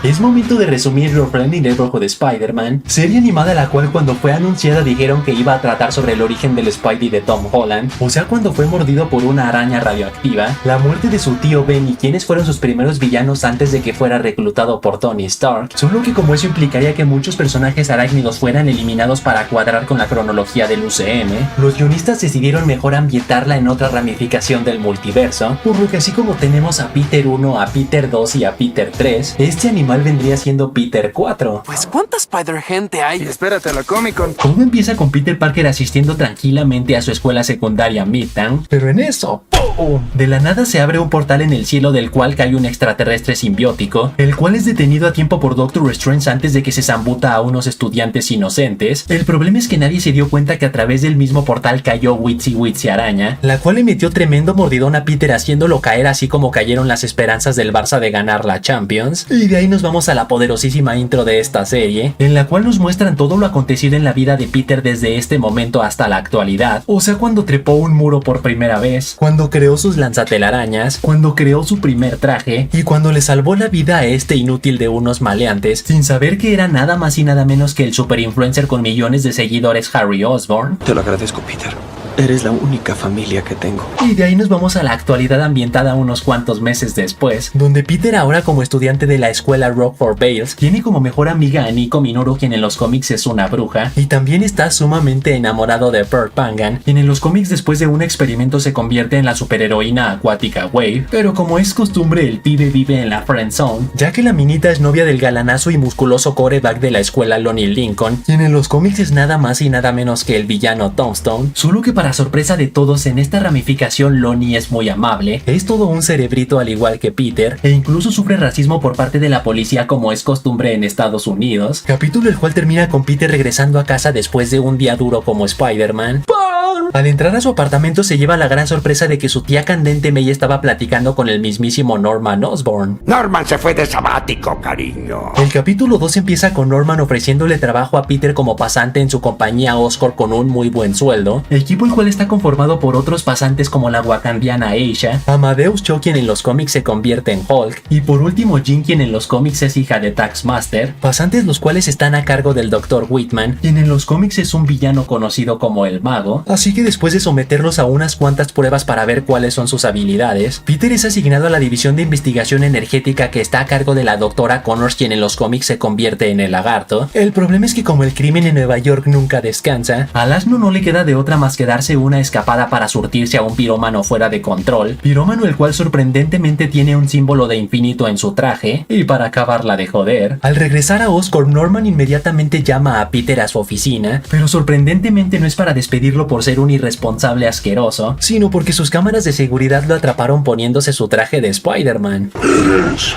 Es momento de resumir Your Friendly Neighborhood Spider-Man, serie animada la cual cuando fue anunciada dijeron que iba a tratar sobre el origen del Spidey de Tom Holland, o sea cuando fue mordido por una araña radioactiva, la muerte de su tío Ben y quienes fueron sus primeros villanos antes de que fuera reclutado por Tony Stark, solo que como eso implicaría que muchos personajes arácnidos fueran eliminados para cuadrar con la cronología del UCM, los guionistas decidieron mejor ambientarla en otra ramificación del multiverso, por lo que así como tenemos a Peter 1, a Peter 2 y a Peter 3, este animal vendría siendo Peter 4. Pues ¿cuánta Spider-Gente hay? Y espérate a la Comic-Con. Todo empieza con Peter Parker asistiendo tranquilamente a su escuela secundaria Midtown, pero en eso, ¡pum!, de la nada se abre un portal en el cielo del cual cae un extraterrestre simbiótico, el cual es detenido a tiempo por Doctor Strange antes de que se zambuta a unos estudiantes inocentes. El problema es que nadie se dio cuenta que a través del mismo portal cayó Witsy Araña, la cual le metió tremendo mordidón a Peter haciéndolo caer así como cayeron las esperanzas del Barça de ganar la Champions. Y de ahí nos vamos a la poderosísima intro de esta serie, en la cual nos muestran todo lo acontecido en la vida de Peter desde este momento hasta la actualidad, o sea cuando trepó un muro por primera vez, cuando creó sus lanzatelarañas, cuando creó su primer traje y cuando le salvó la vida a este inútil de unos maleantes, sin saber que era nada más y nada menos que el super influencer con millones de seguidores Harry Osborn. Te lo agradezco, Peter. Eres la única familia que tengo. Y de ahí nos vamos a la actualidad ambientada unos cuantos meses después, donde Peter ahora como estudiante de la escuela Rockford Vales tiene como mejor amiga a Nico Minoru, quien en los cómics es una bruja, y también está sumamente enamorado de Pearl Pangan, quien en los cómics después de un experimento se convierte en la superheroína acuática Wave, pero como es costumbre el pibe vive en la friend zone, ya que la minita es novia del galanazo y musculoso quarterback de la escuela Lonnie Lincoln, quien en los cómics es nada más y nada menos que el villano Tombstone, solo que para sorpresa de todos en esta ramificación Lonnie es muy amable, es todo un cerebrito al igual que Peter, e incluso sufre racismo por parte de la policía como es costumbre en Estados Unidos, capítulo el cual termina con Peter regresando a casa después de un día duro como Spider-Man. Al entrar a su apartamento se lleva la gran sorpresa de que su tía candente May estaba platicando con el mismísimo Norman Osborn. Norman se fue de sabático, cariño. El capítulo 2 empieza con Norman ofreciéndole trabajo a Peter como pasante en su compañía Oscorp con un muy buen sueldo, equipo el cual está conformado por otros pasantes como la wakandiana Aisha, Amadeus Cho quien en los cómics se convierte en Hulk, y por último Jean quien en los cómics es hija de Taskmaster, pasantes los cuales están a cargo del Dr. Whitman, quien en los cómics es un villano conocido como el Mago, así que después de someterlos a unas cuantas pruebas para ver cuáles son sus habilidades, Peter es asignado a la división de investigación energética que está a cargo de la doctora Connors quien en los cómics se convierte en el Lagarto. El problema es que como el crimen en Nueva York nunca descansa, al asno no le queda de otra más que darse una escapada para surtirse a un pirómano fuera de control, pirómano el cual sorprendentemente tiene un símbolo de infinito en su traje, y para acabarla de joder, al regresar a Oscorp Norman inmediatamente llama a Peter a su oficina, pero sorprendentemente no es para despedirlo por ser un irresponsable asqueroso, sino porque sus cámaras de seguridad lo atraparon poniéndose su traje de Spider-Man. Eres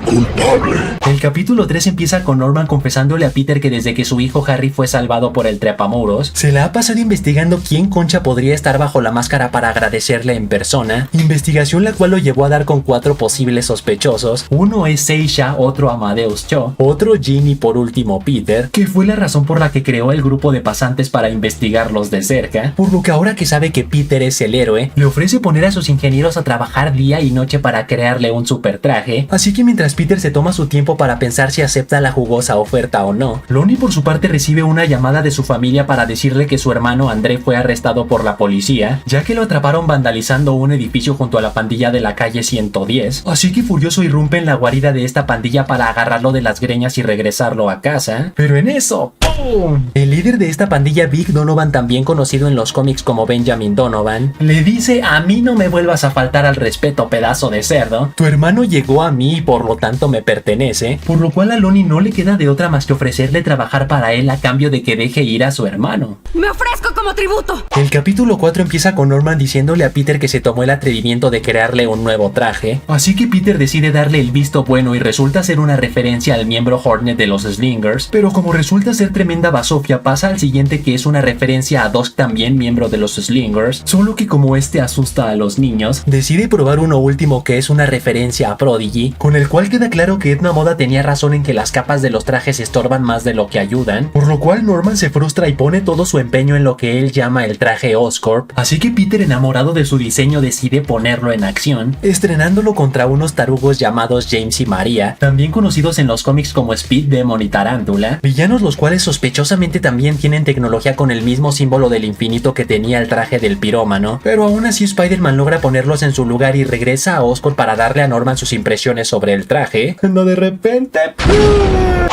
culpable. El capítulo 3 empieza con Norman confesándole a Peter que desde que su hijo Harry fue salvado por el trepamuros, se la ha pasado investigando quién concha podría estar bajo la máscara para agradecerle en persona, investigación la cual lo llevó a dar con 4 posibles sospechosos. Uno es Seisha, otro Amadeus Cho, otro Jean y por último Peter, que fue la razón por la que creó el grupo de pasantes para investigarlos de cerca, por lo que ahora que sabe que Peter es el héroe, le ofrece poner a sus ingenieros a trabajar día y noche para crearle un super traje, así que mientras Peter se toma su tiempo para pensar si acepta la jugosa oferta o no, Lonnie por su parte recibe una llamada de su familia para decirle que su hermano André fue arrestado por la policía, ya que lo atraparon vandalizando un edificio junto a la pandilla de la calle 110, así que furioso irrumpe en la guarida de esta pandilla para agarrarlo de las greñas y regresarlo a casa, pero en eso, ¡pum!, el líder de esta pandilla, Big Donovan, también conocido en los cómics como Benjamin Donovan, le dice: a mí no me vuelvas a faltar al respeto, pedazo de cerdo, tu hermano llegó a mí y por lo tanto me pertenece, por lo cual a Lonnie no le queda de otra más que ofrecerle trabajar para él a cambio de que deje ir a su hermano. ¡Me ofrezco como tributo! El capítulo 4 empieza con Norman diciéndole a Peter que se tomó el atrevimiento de crearle un nuevo traje, así que Peter decide darle el visto bueno y resulta ser una referencia al miembro Hornet de los Slingers, pero como resulta ser tremendo tremenda basofia pasa al siguiente, que es una referencia a Dusk, también miembro de los Slingers, solo que como este asusta a los niños, decide probar uno último que es una referencia a Prodigy, con el cual queda claro que Edna Moda tenía razón en que las capas de los trajes estorban más de lo que ayudan, por lo cual Norman se frustra y pone todo su empeño en lo que él llama el traje Oscorp, así que Peter, enamorado de su diseño, decide ponerlo en acción, estrenándolo contra unos tarugos llamados James y Maria, también conocidos en los cómics como Speed Demon y Tarántula, villanos los cuales sospechosamente también tienen tecnología con el mismo símbolo del infinito que tenía el traje del pirómano, pero aún así Spider-Man logra ponerlos en su lugar y regresa a Oscorp para darle a Norman sus impresiones sobre el traje, cuando de repente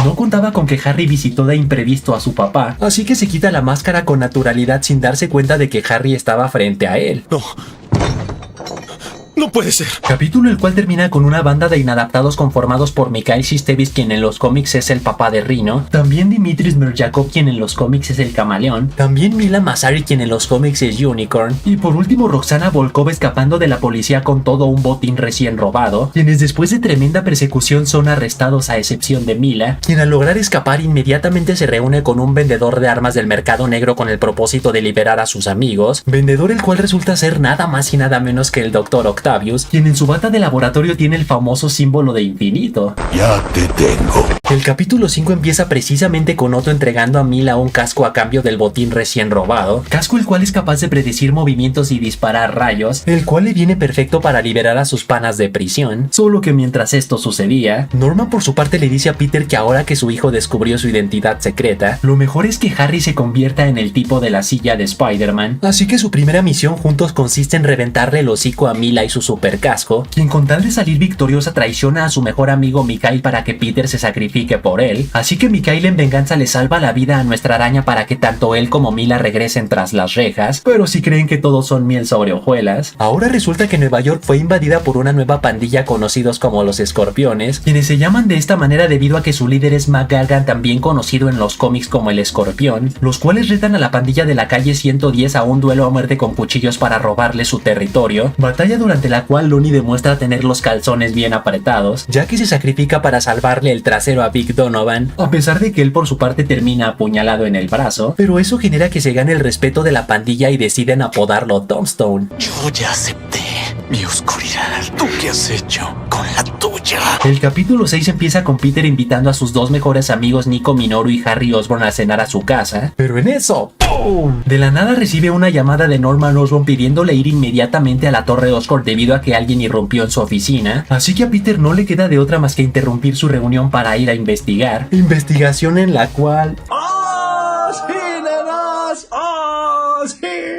no contaba con que Harry visitó de imprevisto a su papá, así que se quita la máscara con naturalidad sin darse cuenta de que Harry estaba frente a él. No puede ser. Capítulo el cual termina con una banda de inadaptados conformados por Mikhail Shistevis, quien en los cómics es el papá de Rhino, también Dimitris Merjakov, quien en los cómics es el Camaleón, también Mila Masari, quien en los cómics es Unicorn, y por último Roxana Volkov escapando de la policía con todo un botín recién robado, quienes después de tremenda persecución son arrestados a excepción de Mila, quien al lograr escapar inmediatamente se reúne con un vendedor de armas del mercado negro con el propósito de liberar a sus amigos, vendedor el cual resulta ser nada más y nada menos que el Dr. Octavius, quien en su bata de laboratorio tiene el famoso símbolo de infinito. Ya te tengo. El capítulo 5 empieza precisamente con Otto entregando a Mila un casco a cambio del botín recién robado, casco el cual es capaz de predecir movimientos y disparar rayos, el cual le viene perfecto para liberar a sus panas de prisión, solo que mientras esto sucedía, Norman por su parte le dice a Peter que ahora que su hijo descubrió su identidad secreta, lo mejor es que Harry se convierta en el tipo de la silla de Spider-Man, así que su primera misión juntos consiste en reventarle el hocico a Mila y su supercasco, quien con tal de salir victoriosa traiciona a su mejor amigo Mikhail para que Peter se sacrifique por él, así que Mikhail en venganza le salva la vida a nuestra araña para que tanto él como Mila regresen tras las rejas, pero si creen que todos son miel sobre hojuelas, ahora resulta que Nueva York fue invadida por una nueva pandilla conocidos como los Escorpiones, quienes se llaman de esta manera debido a que su líder es Mac Gargan, también conocido en los cómics como el Escorpión, los cuales retan a la pandilla de la calle 110 a un duelo a muerte con cuchillos para robarle su territorio, batalla durante la cual Looney demuestra tener los calzones bien apretados, ya que se sacrifica para salvarle el trasero a Big Donovan, a pesar de que él por su parte termina apuñalado en el brazo, pero eso genera que se gane el respeto de la pandilla y deciden apodarlo Tombstone. Yo ya acepté mi oscuridad. ¿Tú qué has hecho con la tuya? El capítulo 6 empieza con Peter invitando a sus dos mejores amigos Nico Minoru y Harry Osborn a cenar a su casa, pero en eso, ¡pum!, de la nada recibe una llamada de Norman Osborn pidiéndole ir inmediatamente a la Torre Oscorp debido a que alguien irrumpió en su oficina, así que a Peter no le queda de otra más que interrumpir su reunión para ir a investigar, investigación en la cual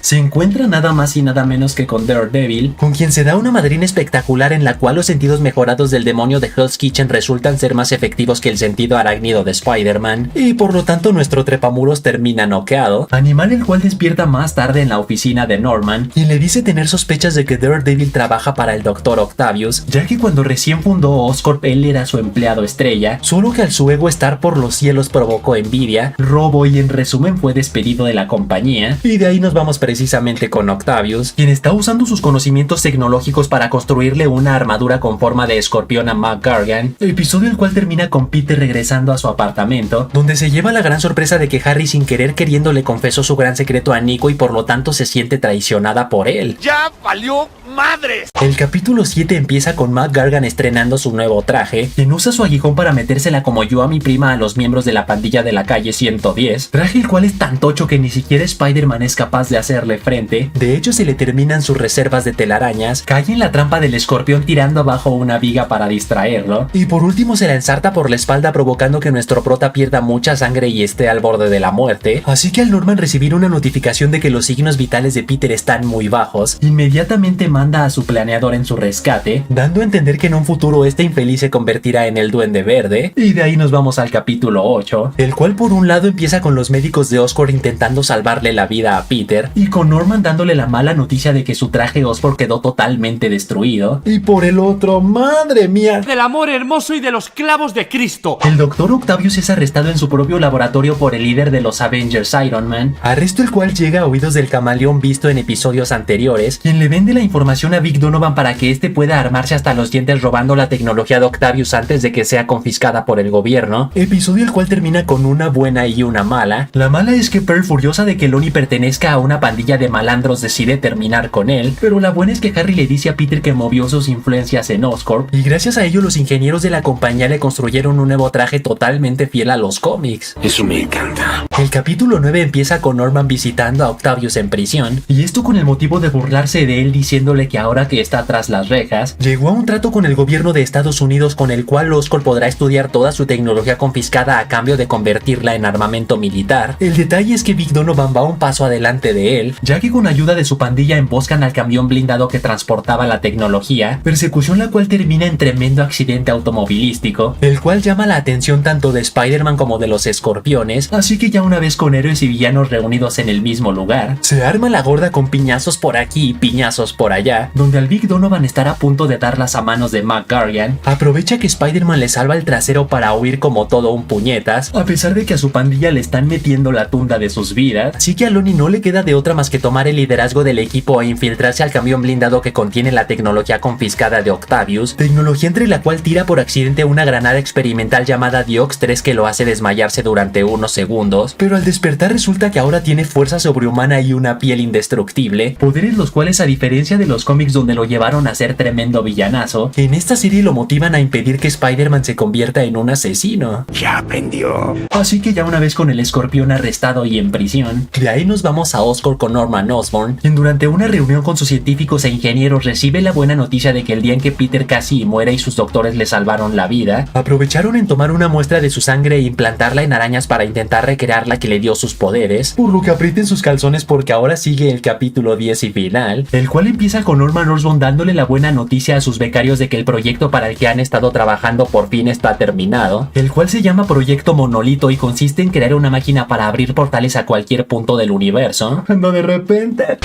se encuentra nada más y nada menos que con Daredevil, con quien se da una madrina espectacular en la cual los sentidos mejorados del demonio de Hell's Kitchen resultan ser más efectivos que el sentido arácnido de Spider-Man, y por lo tanto nuestro trepamuros termina noqueado, animal el cual despierta más tarde en la oficina de Norman, y le dice tener sospechas de que Daredevil trabaja para el Dr. Octavius, ya que cuando recién fundó Oscorp él era su empleado estrella, solo que al su ego estar por los cielos provocó envidia, robo y en resumen fue despedido de la compañía, y de ahí nos vamos precisamente con Octavius, quien está usando sus conocimientos tecnológicos para construirle una armadura con forma de escorpión a Mac Gargan, episodio el cual termina con Peter regresando a su apartamento, donde se lleva la gran sorpresa de que Harry sin querer queriendo le confesó su gran secreto a Nico y por lo tanto se siente traicionada por él. ¡Ya valió madres! El capítulo 7 empieza con Mac Gargan estrenando su nuevo traje, quien usa su aguijón para metérsela como yo a mi prima a los miembros de la pandilla de la calle 110, traje el cual es tan tocho que ni siquiera Spider-Man es capaz de hacerle frente. De hecho se le terminan sus reservas de telarañas, cae en la trampa del escorpión tirando abajo una viga para distraerlo, y por último se la ensarta por la espalda provocando que nuestro prota pierda mucha sangre y esté al borde de la muerte, así que al Norman recibir una notificación de que los signos vitales de Peter están muy bajos, inmediatamente manda a su planeador en su rescate, dando a entender que en un futuro este infeliz se convertirá en el Duende Verde, y de ahí nos vamos al capítulo 8, el cual por un lado empieza con los médicos de Oscorp intentando salvarle la vida a Peter, y con Norman dándole la mala noticia de que su traje Oscorp quedó totalmente destruido, y por el otro, ¡madre mía!, del amor hermoso y de los clavos de Cristo, el Dr. Octavius es arrestado en su propio laboratorio por el líder de los Avengers, Iron Man, arresto el cual llega a oídos del Camaleón visto en episodios anteriores, quien le vende la información información a Vic Donovan para que éste pueda armarse hasta los dientes robando la tecnología de Octavius antes de que sea confiscada por el gobierno. Episodio el cual termina con una buena y una mala. La mala es que Pearl, furiosa de que Lonnie pertenezca a una pandilla de malandros, decide terminar con él, pero la buena es que Harry le dice a Peter que movió sus influencias en Oscorp y gracias a ello los ingenieros de la compañía le construyeron un nuevo traje totalmente fiel a los cómics. Eso me encanta. El capítulo 9 empieza con Norman visitando a Octavius en prisión, y esto con el motivo de burlarse de él diciéndole que ahora que está tras las rejas, llegó a un trato con el gobierno de Estados Unidos con el cual Oscorp podrá estudiar toda su tecnología confiscada a cambio de convertirla en armamento militar. El detalle es que Vic Donovan va un paso adelante de él, ya que con ayuda de su pandilla emboscan al camión blindado que transportaba la tecnología, persecución la cual termina en tremendo accidente automovilístico, el cual llama la atención tanto de Spider-Man como de los Escorpiones, así que ya una vez con héroes y villanos reunidos en el mismo lugar, se arma la gorda con piñazos por aquí y piñazos por allá, donde al Vic Donovan estar a punto de darlas a manos de Mac Gargan, aprovecha que Spider-Man le salva el trasero para huir como todo un puñetas, a pesar de que a su pandilla le están metiendo la tunda de sus vidas, así que a Lonnie no le queda de otra más que tomar el liderazgo del equipo e infiltrarse al camión blindado que contiene la tecnología confiscada de Octavius, tecnología entre la cual tira por accidente una granada experimental llamada Diox 3 que lo hace desmayarse durante unos segundos, pero al despertar resulta que ahora tiene fuerza sobrehumana y una piel indestructible, poderes los cuales a diferencia de los cómics donde lo llevaron a ser tremendo villanazo, en esta serie lo motivan a impedir que Spider-Man se convierta en un asesino. Ya aprendió. Así que ya una vez con el Escorpión arrestado y en prisión, de ahí nos vamos a Oscorp con Norman Osborn, quien durante una reunión con sus científicos e ingenieros recibe la buena noticia de que el día en que Peter casi muere y sus doctores le salvaron la vida, aprovecharon en tomar una muestra de su sangre e implantarla en arañas para intentar recrear la que le dio sus poderes, por lo que aprieten sus calzones porque ahora sigue el capítulo 10 y final, el cual empieza con Norman Osborn dándole la buena noticia a sus becarios de que el proyecto para el que han estado trabajando por fin está terminado, el cual se llama Proyecto Monolito y consiste en crear una máquina para abrir portales a cualquier punto del universo, cuando de repente,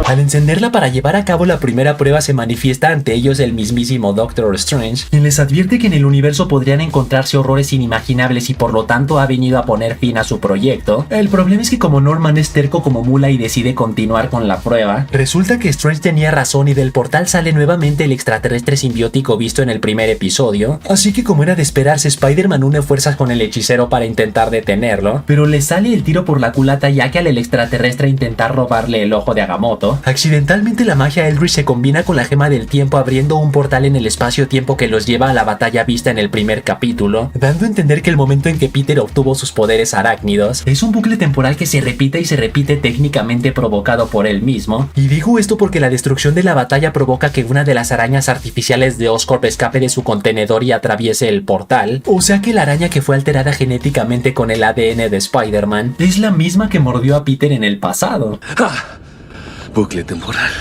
al encenderla para llevar a cabo la primera prueba se manifiesta ante ellos el mismísimo Doctor Strange, quien les advierte que en el universo podrían encontrarse horrores inimaginables y por lo tanto ha venido a poner fin a su proyecto. El problema es que como Norman es terco como mula y decide continuar con la prueba, resulta que Strange tenía razón y del portal sale nuevamente el extraterrestre simbiótico visto en el primer episodio, así que como era de esperarse, Spider-Man une fuerzas con el hechicero para intentar detenerlo, pero le sale el tiro por la culata ya que al extraterrestre intentar robarle el ojo de Agamotto, accidentalmente la magia Eldritch se combina con la gema del tiempo abriendo un portal en el espacio-tiempo que los lleva a la batalla vista en el primer capítulo, dando a entender que el momento en que Peter obtuvo sus poderes arácnidos es un bucle temporal que se repite y se repite técnicamente provocado por él mismo, y digo esto porque la destrucción de la batalla provoca que una de las arañas artificiales de Oscorp escape de su contenedor y atraviese el portal, o sea que la araña que fue alterada genéticamente con el ADN de Spider-Man es la misma que mordió a Peter en el pasado. Bucle temporal.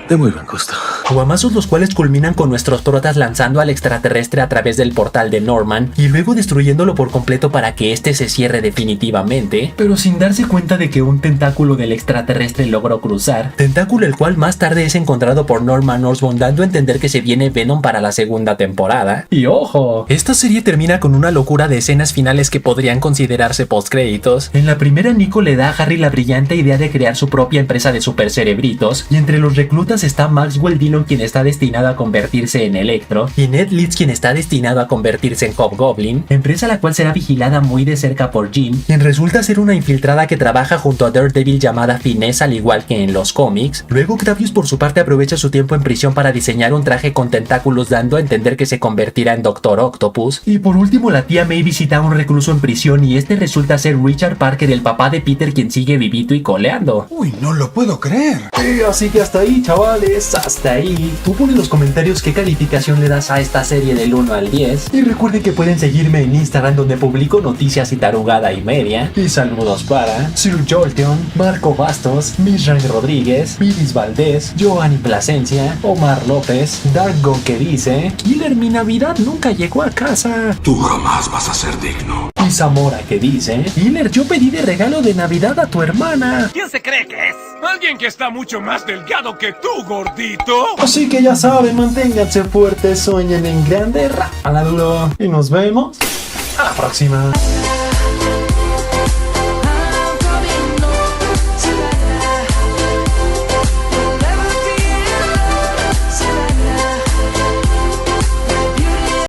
De muy buen gusto. Guamazos los cuales culminan con nuestros protas lanzando al extraterrestre a través del portal de Norman y luego destruyéndolo por completo para que este se cierre definitivamente, pero sin darse cuenta de que un tentáculo del extraterrestre logró cruzar, tentáculo el cual más tarde es encontrado por Norman Osborn dando a entender que se viene Venom para la segunda temporada. Y ojo, esta serie termina con una locura de escenas finales que podrían considerarse postcréditos. En la primera Nico le da a Harry la brillante idea de crear su propia empresa de supercerebritos y entre los reclutas está Maxwell Dillon, quien está destinado a convertirse en Electro, y Ned Leeds, quien está destinado a convertirse en Hobgoblin, empresa la cual será vigilada muy de cerca por Jean, quien resulta ser una infiltrada que trabaja junto a Daredevil llamada Finesse al igual que en los cómics. Luego Octavius por su parte aprovecha su tiempo en prisión para diseñar un traje con tentáculos dando a entender que se convertirá en Doctor Octopus, y por último la tía May visita a un recluso en prisión y este resulta ser Richard Parker, el papá de Peter, quien sigue vivito y coleando. Uy, no lo puedo creer. Así que hasta ahí, chavales, hasta ahí. Tú pon en los comentarios qué calificación le das a esta serie del 1 al 10. Y recuerden que pueden seguirme en Instagram donde publico noticias y tarugada y media. Y saludos para Sir Jolteon, Marco Bastos, Misran Rodríguez, Miris Valdés, Joanny Plasencia, Omar López, Dargo que dice: Killer, mi Navidad nunca llegó a casa. Tú jamás vas a ser digno. Y Zamora que dice: Killer, yo pedí de regalo de Navidad a tu hermana. ¿Quién se cree que es? ¿Alguien que está mucho más delgado que tú, gordito? Así que ya saben, manténganse fuertes, sueñen en grande, rápala duro. Y nos vemos a la próxima.